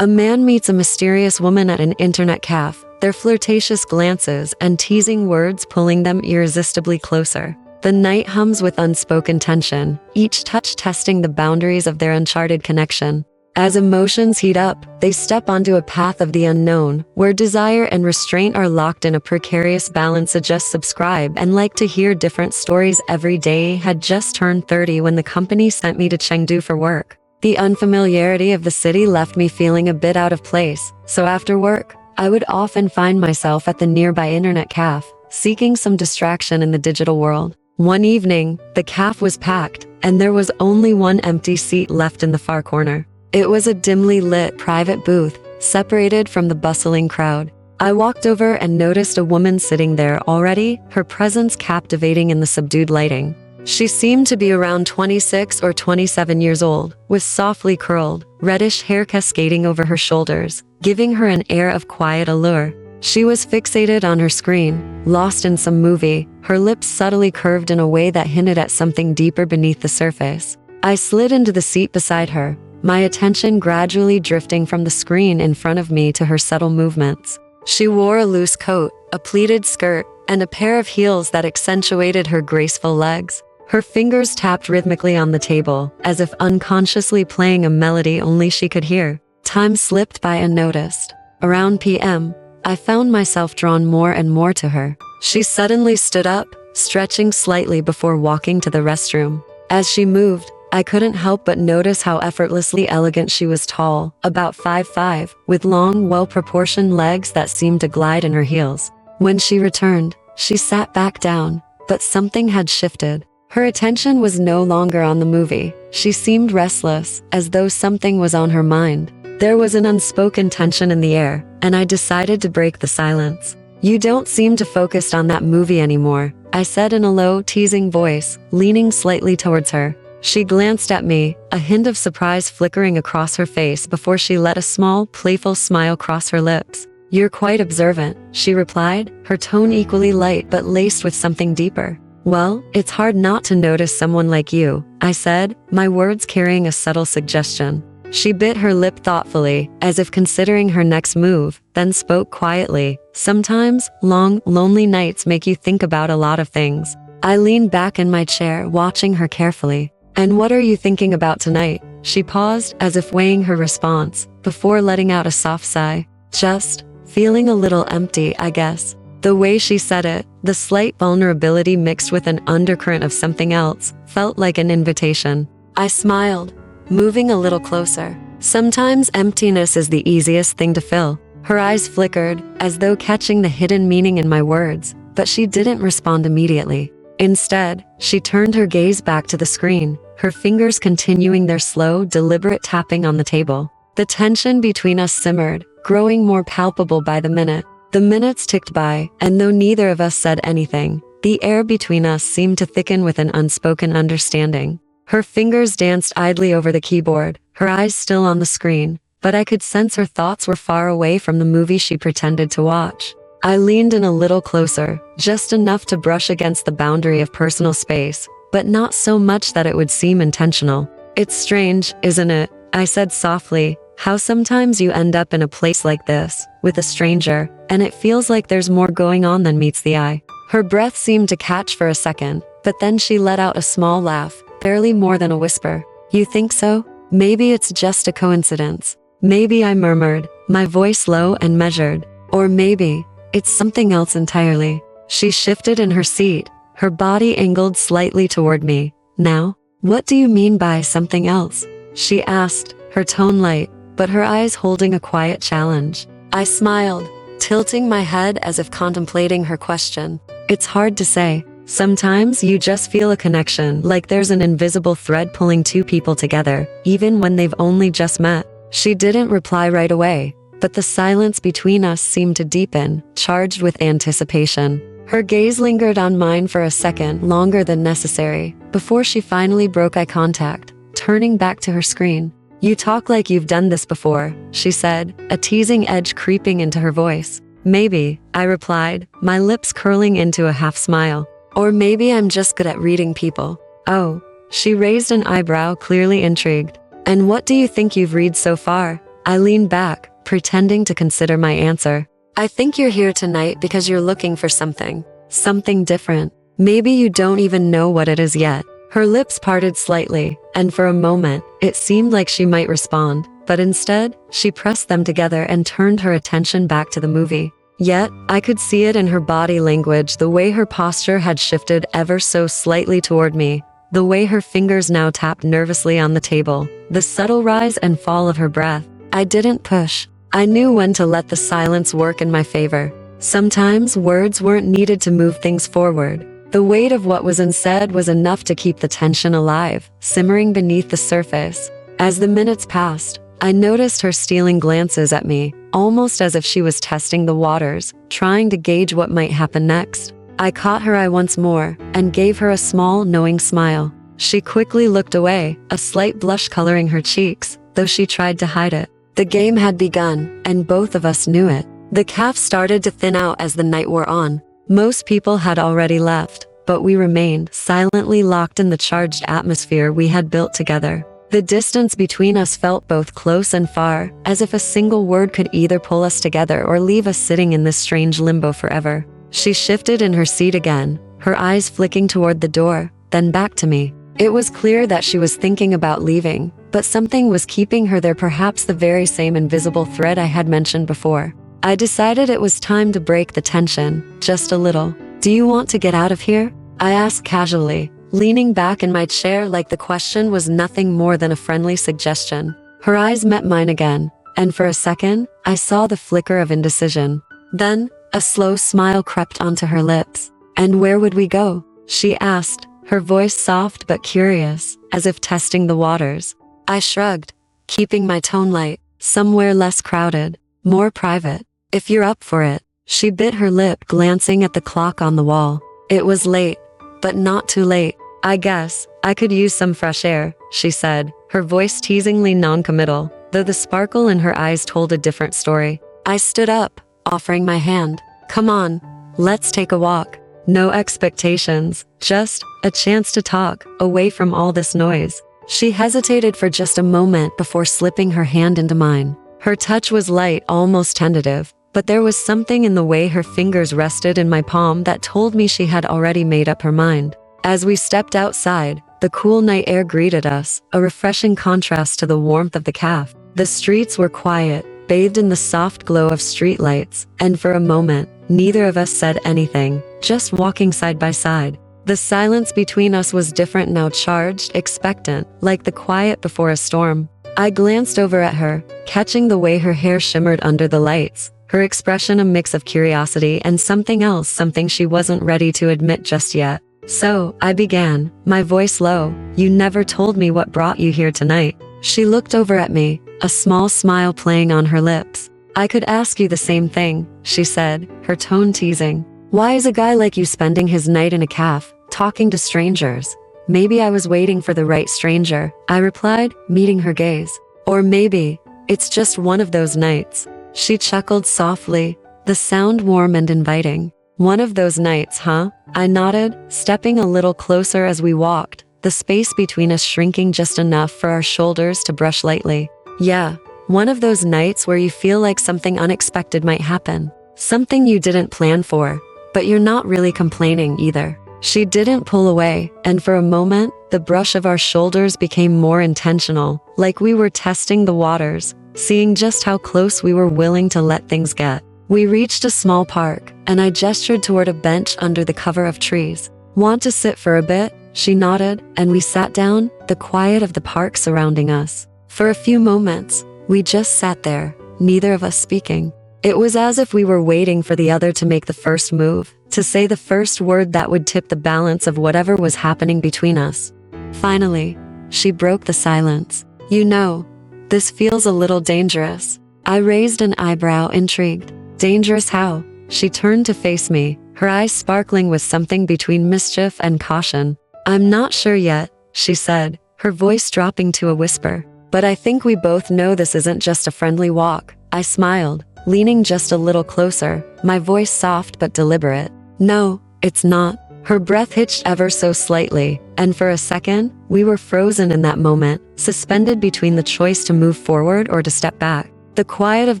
A man meets a mysterious woman at an internet cafe, their flirtatious glances and teasing words pulling them irresistibly closer. The night hums with unspoken tension, each touch testing the boundaries of their uncharted connection. As emotions heat up, they step onto a path of the unknown, where desire and restraint are locked in a precarious balance. Just subscribe and like to hear different stories every day. Had just turned 30 when the company sent me to Chengdu for work. The unfamiliarity of the city left me feeling a bit out of place, so after work, I would often find myself at the nearby internet cafe, seeking some distraction in the digital world. One evening, the cafe was packed, and there was only one empty seat left in the far corner. It was a dimly lit private booth, separated from the bustling crowd. I walked over and noticed a woman sitting there already, her presence captivating in the subdued lighting. She seemed to be around 26 or 27 years old, with softly curled, reddish hair cascading over her shoulders, giving her an air of quiet allure. She was fixated on her screen, lost in some movie, her lips subtly curved in a way that hinted at something deeper beneath the surface. I slid into the seat beside her, my attention gradually drifting from the screen in front of me to her subtle movements. She wore a loose coat, a pleated skirt, and a pair of heels that accentuated her graceful legs. Her fingers tapped rhythmically on the table, as if unconsciously playing a melody only she could hear. Time slipped by unnoticed. Around p.m., I found myself drawn more and more to her. She suddenly stood up, stretching slightly before walking to the restroom. As she moved, I couldn't help but notice how effortlessly elegant she was. Tall, about 5'5", with long, well-proportioned legs that seemed to glide in her heels. When she returned, she sat back down, but something had shifted. Her attention was no longer on the movie. She seemed restless, as though something was on her mind. There was an unspoken tension in the air, and I decided to break the silence. "You don't seem to focus on that movie anymore," I said in a low, teasing voice, leaning slightly towards her. She glanced at me, a hint of surprise flickering across her face before she let a small, playful smile cross her lips. "You're quite observant," she replied, her tone equally light but laced with something deeper. "Well, it's hard not to notice someone like you," I said, my words carrying a subtle suggestion. She bit her lip thoughtfully, as if considering her next move, then spoke quietly. "Sometimes, long, lonely nights make you think about a lot of things." I leaned back in my chair, watching her carefully. "And what are you thinking about tonight?" She paused, as if weighing her response, before letting out a soft sigh. "Just feeling a little empty, I guess." The way she said it, the slight vulnerability mixed with an undercurrent of something else, felt like an invitation. I smiled, moving a little closer. "Sometimes emptiness is the easiest thing to fill." Her eyes flickered, as though catching the hidden meaning in my words, but she didn't respond immediately. Instead, she turned her gaze back to the screen, her fingers continuing their slow, deliberate tapping on the table. The tension between us simmered, growing more palpable by the minute. The minutes ticked by, and though neither of us said anything, the air between us seemed to thicken with an unspoken understanding. Her fingers danced idly over the keyboard, her eyes still on the screen, but I could sense her thoughts were far away from the movie she pretended to watch. I leaned in a little closer, just enough to brush against the boundary of personal space, but not so much that it would seem intentional. "It's strange, isn't it?" I said softly, "how sometimes you end up in a place like this, with a stranger, and it feels like there's more going on than meets the eye." Her breath seemed to catch for a second, but then she let out a small laugh, barely more than a whisper. "You think so? Maybe it's just a coincidence." "Maybe," I murmured, my voice low and measured. "Or maybe it's something else entirely." She shifted in her seat, her body angled slightly toward me. "Now, what do you mean by something else?" she asked, her tone light, but her eyes holding a quiet challenge. I smiled, tilting my head as if contemplating her question. "It's hard to say. Sometimes you just feel a connection, like there's an invisible thread pulling two people together, even when they've only just met." She didn't reply right away, but the silence between us seemed to deepen, charged with anticipation. Her gaze lingered on mine for a second, longer than necessary, before she finally broke eye contact, turning back to her screen. "You talk like you've done this before," she said, a teasing edge creeping into her voice. "Maybe," I replied, my lips curling into a half smile. "Or maybe I'm just good at reading people." "Oh," she raised an eyebrow, clearly intrigued. "And what do you think you've read so far?" I leaned back, pretending to consider my answer. I think you're here tonight because you're looking for something. Something different. Maybe you don't even know what it is yet. Her lips parted slightly, and for a moment, it seemed like she might respond, but instead, she pressed them together and turned her attention back to the movie. Yet, I could see it in her body language, the way her posture had shifted ever so slightly toward me, the way her fingers now tapped nervously on the table, the subtle rise and fall of her breath. I didn't push. I knew when to let the silence work in my favor. Sometimes words weren't needed to move things forward. The weight of what was unsaid was enough to keep the tension alive, simmering beneath the surface. As the minutes passed, I noticed her stealing glances at me, almost as if she was testing the waters, trying to gauge what might happen next. I caught her eye once more, and gave her a small, knowing smile. She quickly looked away, a slight blush coloring her cheeks, though she tried to hide it. The game had begun, and both of us knew it. The cafe started to thin out as the night wore on. Most people had already left, but we remained, silently locked in the charged atmosphere we had built together. The distance between us felt both close and far, as if a single word could either pull us together or leave us sitting in this strange limbo forever. She shifted in her seat again, her eyes flicking toward the door, then back to me. It was clear that she was thinking about leaving, but something was keeping her there, perhaps the very same invisible thread I had mentioned before. I decided it was time to break the tension, just a little. Do you want to get out of here? I asked casually, leaning back in my chair like the question was nothing more than a friendly suggestion. Her eyes met mine again, and for a second, I saw the flicker of indecision. Then, a slow smile crept onto her lips. And where would we go? She asked, her voice soft but curious, as if testing the waters. I shrugged, keeping my tone light. Somewhere less crowded, more private. If you're up for it. She bit her lip, glancing at the clock on the wall. It was late, but not too late. I guess I could use some fresh air, she said, her voice teasingly non-committal, though the sparkle in her eyes told a different story. I stood up, offering my hand. Come on, let's take a walk. No expectations, just a chance to talk, away from all this noise. She hesitated for just a moment before slipping her hand into mine. Her touch was light, almost tentative, but there was something in the way her fingers rested in my palm that told me she had already made up her mind. As we stepped outside, the cool night air greeted us, a refreshing contrast to the warmth of the cafe. The streets were quiet, bathed in the soft glow of streetlights, and for a moment, neither of us said anything, just walking side by side. The silence between us was different now, charged, expectant, like the quiet before a storm. I glanced over at her, catching the way her hair shimmered under the lights, her expression a mix of curiosity and something else, something she wasn't ready to admit just yet. So, I began, my voice low. You never told me what brought you here tonight. She looked over at me, a small smile playing on her lips. I could ask you the same thing, she said, her tone teasing. Why is a guy like you spending his night in a cafe, talking to strangers? Maybe I was waiting for the right stranger, I replied, meeting her gaze. Or maybe, it's just one of those nights. She chuckled softly, the sound warm and inviting. One of those nights, huh? I nodded, stepping a little closer as we walked, the space between us shrinking just enough for our shoulders to brush lightly. Yeah, one of those nights where you feel like something unexpected might happen. Something you didn't plan for, but you're not really complaining either. She didn't pull away, and for a moment, the brush of our shoulders became more intentional, like we were testing the waters, seeing just how close we were willing to let things get. We reached a small park, and I gestured toward a bench under the cover of trees. Want to sit for a bit? She nodded, and we sat down, the quiet of the park surrounding us. For a few moments, we just sat there, neither of us speaking. It was as if we were waiting for the other to make the first move, to say the first word that would tip the balance of whatever was happening between us. Finally, she broke the silence. You know, this feels a little dangerous. I raised an eyebrow, intrigued. Dangerous how? She turned to face me, her eyes sparkling with something between mischief and caution. I'm not sure yet, she said, her voice dropping to a whisper. But I think we both know this isn't just a friendly walk. I smiled, leaning just a little closer, my voice soft but deliberate. No, it's not. Her breath hitched ever so slightly, and for a second, we were frozen in that moment, suspended between the choice to move forward or to step back. The quiet of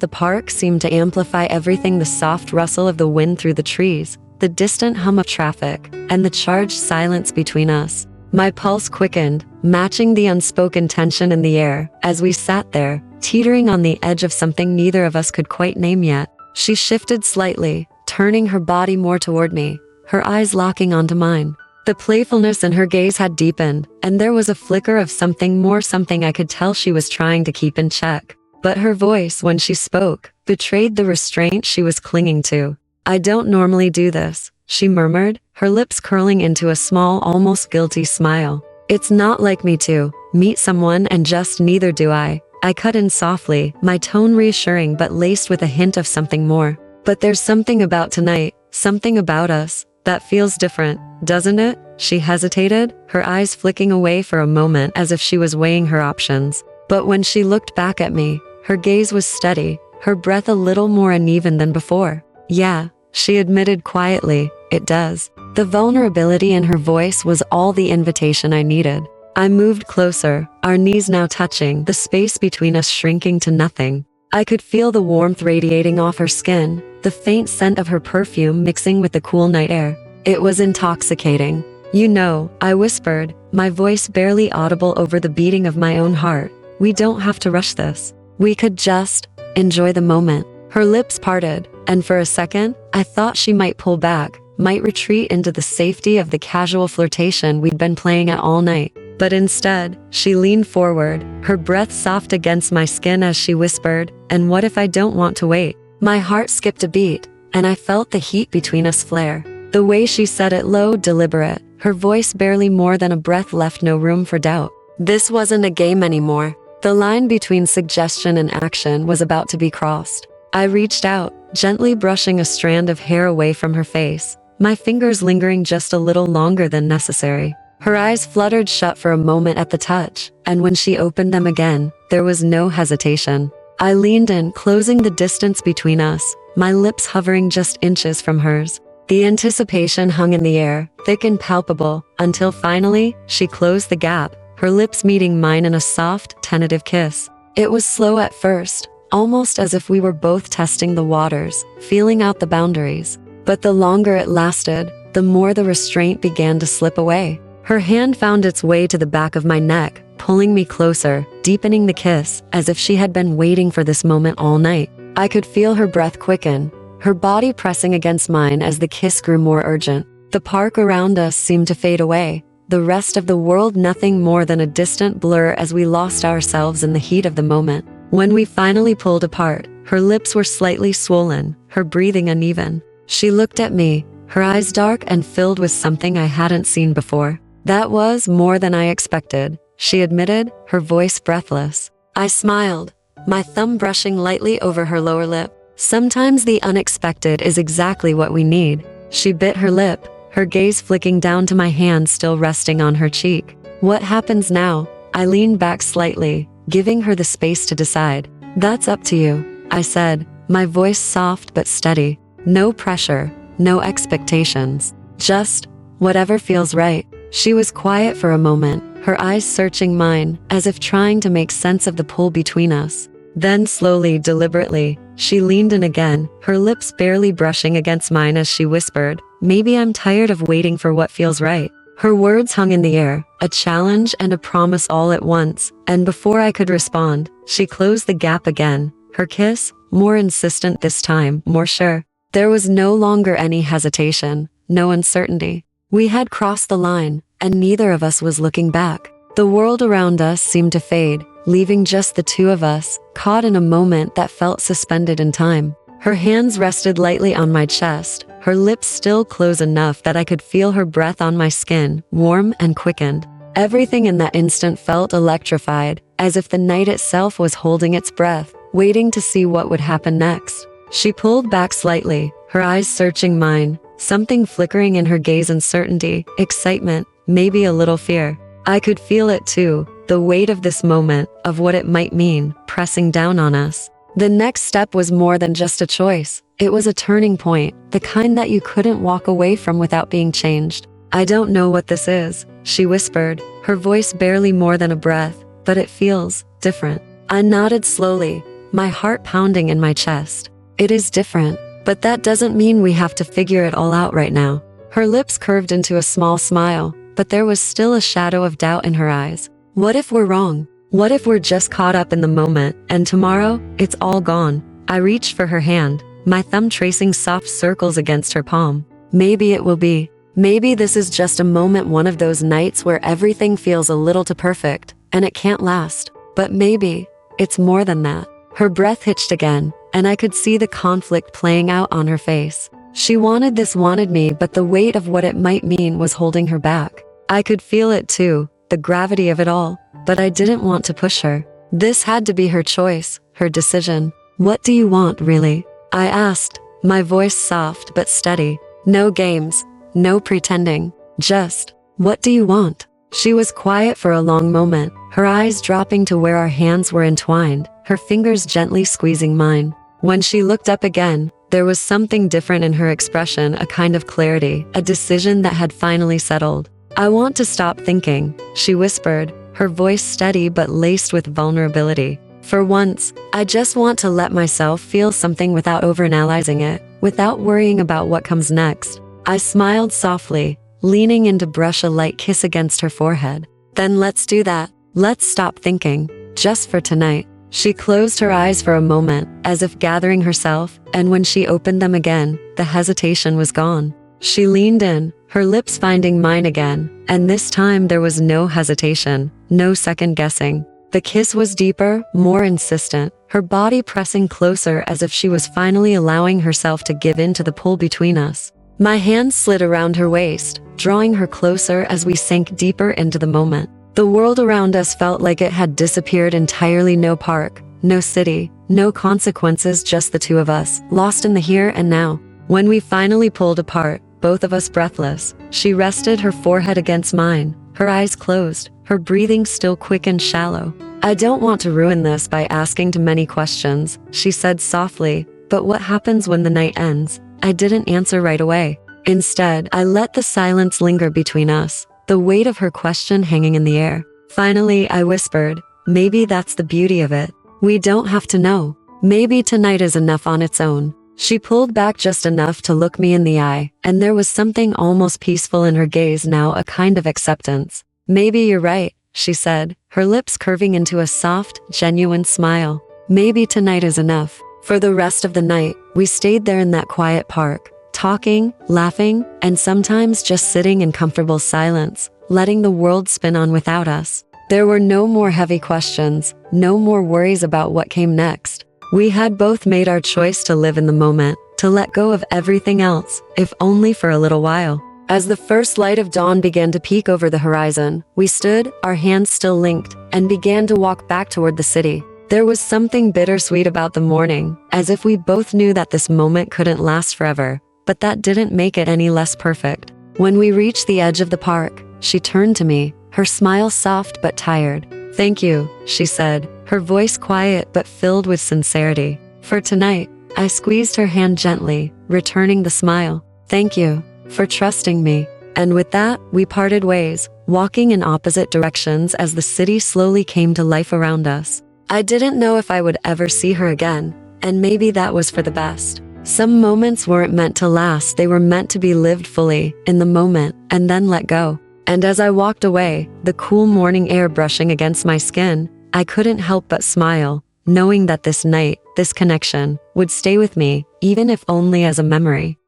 the park seemed to amplify everything: the soft rustle of the wind through the trees, the distant hum of traffic, and the charged silence between us. My pulse quickened, matching the unspoken tension in the air, as we sat there, teetering on the edge of something neither of us could quite name yet. She shifted slightly, turning her body more toward me, her eyes locking onto mine. The playfulness in her gaze had deepened, and there was a flicker of something more, something I could tell she was trying to keep in check. But her voice, when she spoke, betrayed the restraint she was clinging to. "I don't normally do this," she murmured, her lips curling into a small, almost guilty smile. "It's not like me to meet someone and just neither do I." I cut in softly, my tone reassuring but laced with a hint of something more. "But there's something about tonight, something about us, that feels different, doesn't it?" She hesitated, her eyes flicking away for a moment as if she was weighing her options. But when she looked back at me, her gaze was steady, her breath a little more uneven than before. "Yeah," she admitted quietly, "it does." The vulnerability in her voice was all the invitation I needed. I moved closer, our knees now touching, the space between us shrinking to nothing. I could feel the warmth radiating off her skin, the faint scent of her perfume mixing with the cool night air. It was intoxicating. "You know," I whispered, my voice barely audible over the beating of my own heart, "we don't have to rush this. We could just enjoy the moment." Her lips parted, and for a second, I thought she might pull back, might retreat into the safety of the casual flirtation we'd been playing at all night. But instead, she leaned forward, her breath soft against my skin as she whispered, "And what if I don't want to wait?" My heart skipped a beat, and I felt the heat between us flare. The way she said it, low, deliberate, her voice barely more than a breath, left no room for doubt. This wasn't a game anymore. The line between suggestion and action was about to be crossed. I reached out, gently brushing a strand of hair away from her face, my fingers lingering just a little longer than necessary. Her eyes fluttered shut for a moment at the touch, and when she opened them again, there was no hesitation. I leaned in, closing the distance between us, my lips hovering just inches from hers. The anticipation hung in the air, thick and palpable, until finally, she closed the gap, her lips meeting mine in a soft, tentative kiss. It was slow at first, almost as if we were both testing the waters, feeling out the boundaries. But the longer it lasted, the more the restraint began to slip away. Her hand found its way to the back of my neck, pulling me closer, deepening the kiss, as if she had been waiting for this moment all night. I could feel her breath quicken, her body pressing against mine as the kiss grew more urgent. The park around us seemed to fade away, the rest of the world nothing more than a distant blur as we lost ourselves in the heat of the moment. When we finally pulled apart, her lips were slightly swollen, her breathing uneven. She looked at me, her eyes dark and filled with something I hadn't seen before. "That was more than I expected," she admitted, her voice breathless. I smiled, my thumb brushing lightly over her lower lip. "Sometimes the unexpected is exactly what we need." She bit her lip, her gaze flicking down to my hand still resting on her cheek. "What happens now?" I leaned back slightly, giving her the space to decide. "That's up to you," I said, my voice soft but steady. "No pressure, no expectations. Just whatever feels right." She was quiet for a moment, her eyes searching mine, as if trying to make sense of the pull between us. Then slowly, deliberately, she leaned in again, her lips barely brushing against mine as she whispered, "Maybe I'm tired of waiting for what feels right." Her words hung in the air, a challenge and a promise all at once, and before I could respond, she closed the gap again, her kiss, more insistent this time, more sure. There was no longer any hesitation, no uncertainty. We had crossed the line, and neither of us was looking back. The world around us seemed to fade, leaving just the two of us, caught in a moment that felt suspended in time. Her hands rested lightly on my chest, her lips still close enough that I could feel her breath on my skin, warm and quickened. Everything in that instant felt electrified, as if the night itself was holding its breath, waiting to see what would happen next. She pulled back slightly, her eyes searching mine, something flickering in her gaze: uncertainty, excitement, maybe a little fear. I could feel it too, the weight of this moment, of what it might mean, pressing down on us. The next step was more than just a choice. It was a turning point, the kind that you couldn't walk away from without being changed. "I don't know what this is," she whispered, her voice barely more than a breath, "but it feels different." I nodded slowly, my heart pounding in my chest. It is different, but that doesn't mean we have to figure it all out right now. Her lips curved into a small smile, but there was still a shadow of doubt in her eyes. What if we're wrong? What if we're just caught up in the moment, and tomorrow, it's all gone? I reached for her hand, my thumb tracing soft circles against her palm. Maybe it will be. Maybe this is just a moment, one of those nights where everything feels a little too perfect, and it can't last. But maybe, it's more than that. Her breath hitched again, and I could see the conflict playing out on her face. She wanted this, wanted me, but the weight of what it might mean was holding her back. I could feel it too, the gravity of it all, but I didn't want to push her. This had to be her choice, her decision. What do you want, really? I asked, my voice soft but steady. No games, no pretending, just, what do you want? She was quiet for a long moment, her eyes dropping to where our hands were entwined, her fingers gently squeezing mine. When she looked up again, there was something different in her expression, a kind of clarity, a decision that had finally settled. I want to stop thinking, she whispered, her voice steady but laced with vulnerability. For once, I just want to let myself feel something without overanalyzing it, without worrying about what comes next. I smiled softly, leaning in to brush a light kiss against her forehead. Then let's do that. Let's stop thinking. Just for tonight. She closed her eyes for a moment, as if gathering herself, and when she opened them again, the hesitation was gone. She leaned in, her lips finding mine again, and this time there was no hesitation, no second guessing. The kiss was deeper, more insistent, her body pressing closer as if she was finally allowing herself to give in to the pull between us. My hand slid around her waist, drawing her closer as we sank deeper into the moment. The world around us felt like it had disappeared entirely. No park, no city, no consequences, just the two of us, lost in the here and now. When we finally pulled apart, both of us breathless, she rested her forehead against mine, her eyes closed, her breathing still quick and shallow. I don't want to ruin this by asking too many questions, she said softly, but what happens when the night ends? I didn't answer right away. Instead, I let the silence linger between us, the weight of her question hanging in the air. Finally, I whispered, maybe that's the beauty of it. We don't have to know. Maybe tonight is enough on its own. She pulled back just enough to look me in the eye, and there was something almost peaceful in her gaze now, a kind of acceptance. Maybe you're right, she said, her lips curving into a soft, genuine smile. Maybe tonight is enough. For the rest of the night, we stayed there in that quiet park, talking, laughing, and sometimes just sitting in comfortable silence, letting the world spin on without us. There were no more heavy questions, no more worries about what came next. We had both made our choice to live in the moment, to let go of everything else, if only for a little while. As the first light of dawn began to peek over the horizon, we stood, our hands still linked, and began to walk back toward the city. There was something bittersweet about the morning, as if we both knew that this moment couldn't last forever, but that didn't make it any less perfect. When we reached the edge of the park, she turned to me, her smile soft but tired. Thank you, she said, her voice quiet but filled with sincerity. For tonight, I squeezed her hand gently, returning the smile. Thank you for trusting me. And with that, we parted ways, walking in opposite directions as the city slowly came to life around us. I didn't know if I would ever see her again, and maybe that was for the best. Some moments weren't meant to last, they were meant to be lived fully, in the moment, and then let go. And as I walked away, the cool morning air brushing against my skin, I couldn't help but smile, knowing that this night, this connection, would stay with me, even if only as a memory.